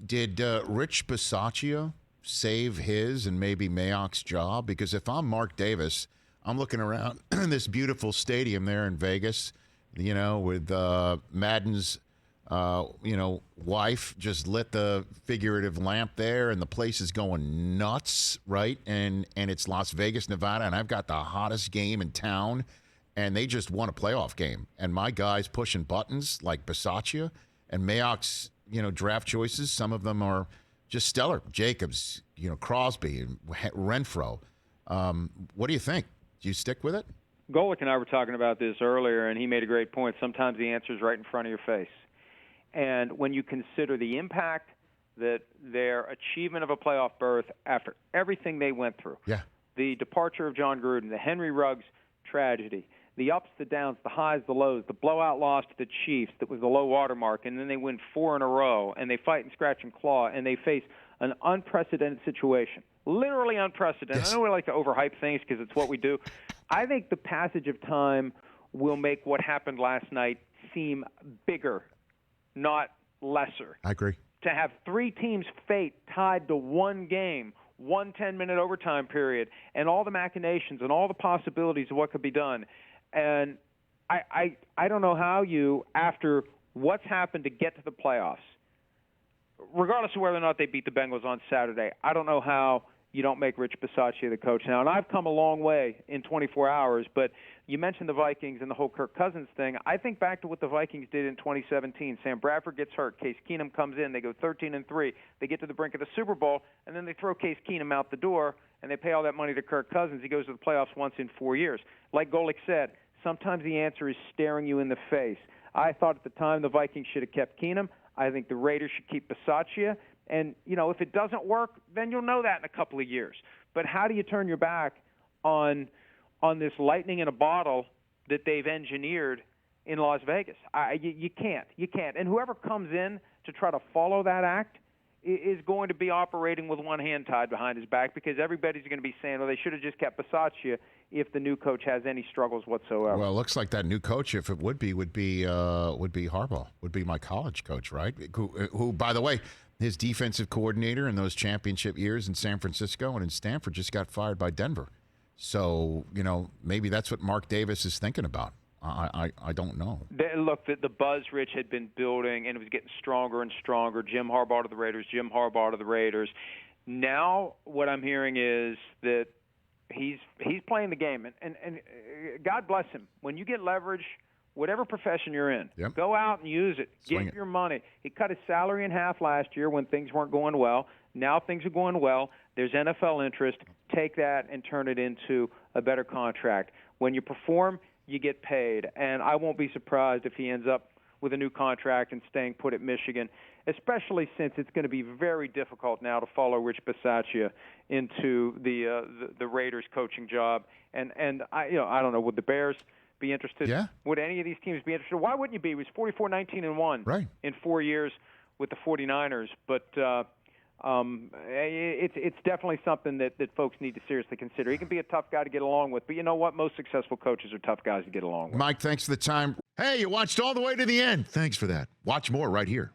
Did Rich Bisaccia save his and maybe Mayock's job? Because if I'm Mark Davis, I'm looking around this beautiful stadium there in Vegas, with Madden's, wife just lit the figurative lamp there, and the place is going nuts, right? And it's Las Vegas, Nevada, and I've got the hottest game in town, and they just won a playoff game. And my guys pushing buttons like Bisaccia and Mayock's, draft choices, some of them are just stellar. Jacobs, Crosby, and Renfro. What do you think? Do you stick with it? Golick and I were talking about this earlier, and he made a great point. Sometimes the answer is right in front of your face. And when you consider the impact that their achievement of a playoff berth after everything they went through, the departure of John Gruden, the Henry Ruggs tragedy, the ups, the downs, the highs, the lows, the blowout loss to the Chiefs that was the low water mark, and then they win 4 in a row, and they fight and scratch and claw, and they face an unprecedented situation, literally unprecedented. Yes. I know we like to overhype things because it's what we do. I think the passage of time will make what happened last night seem bigger, not lesser. I agree. To have 3 teams' fate tied to one game, one 10-minute overtime period, and all the machinations and all the possibilities of what could be done. And I don't know how you, after what's happened to get to the playoffs, regardless of whether or not they beat the Bengals on Saturday, I don't know how you don't make Rich Bisaccia the coach now. And I've come a long way in 24 hours, but you mentioned the Vikings and the whole Kirk Cousins thing. I think back to what the Vikings did in 2017. Sam Bradford gets hurt. Case Keenum comes in. They go 13-3. They get to the brink of the Super Bowl, and then they throw Case Keenum out the door, and they pay all that money to Kirk Cousins. He goes to the playoffs once in 4 years. Like Golick said, sometimes the answer is staring you in the face. I thought at the time the Vikings should have kept Keenum. I think the Raiders should keep Bisaccia. And, if it doesn't work, then you'll know that in a couple of years. But how do you turn your back on this lightning in a bottle that they've engineered in Las Vegas? You can't. You can't. And whoever comes in to try to follow that act is going to be operating with one hand tied behind his back, because everybody's going to be saying, well, they should have just kept Bisaccia if the new coach has any struggles whatsoever. Well, it looks like that new coach, if it would be Harbaugh, would be my college coach, right? Who, by the way, his defensive coordinator in those championship years in San Francisco and in Stanford just got fired by Denver. So, maybe that's what Mark Davis is thinking about. I don't know. Look, the buzz Rich had been building, and it was getting stronger and stronger. Jim Harbaugh to the Raiders. Now what I'm hearing is that he's playing the game, and God bless him. When you get leverage, whatever profession you're in, go out and use it. Get your money. He cut his salary in half last year when things weren't going well. Now things are going well. There's NFL interest. Take that and turn it into a better contract. When you perform, you get paid. And I won't be surprised if he ends up with a new contract and staying put at Michigan, especially since it's going to be very difficult now to follow Rich Bisaccia into the Raiders coaching job. And I don't know, would the Bears be interested? Yeah. Would any of these teams be interested? Why wouldn't you be? He was 44-19-1 in 4 years with the 49ers. But it's definitely something that folks need to seriously consider. He can be a tough guy to get along with, but you know what? Most successful coaches are tough guys to get along with. Mike, thanks for the time. Hey, you watched all the way to the end. Thanks for that. Watch more right here.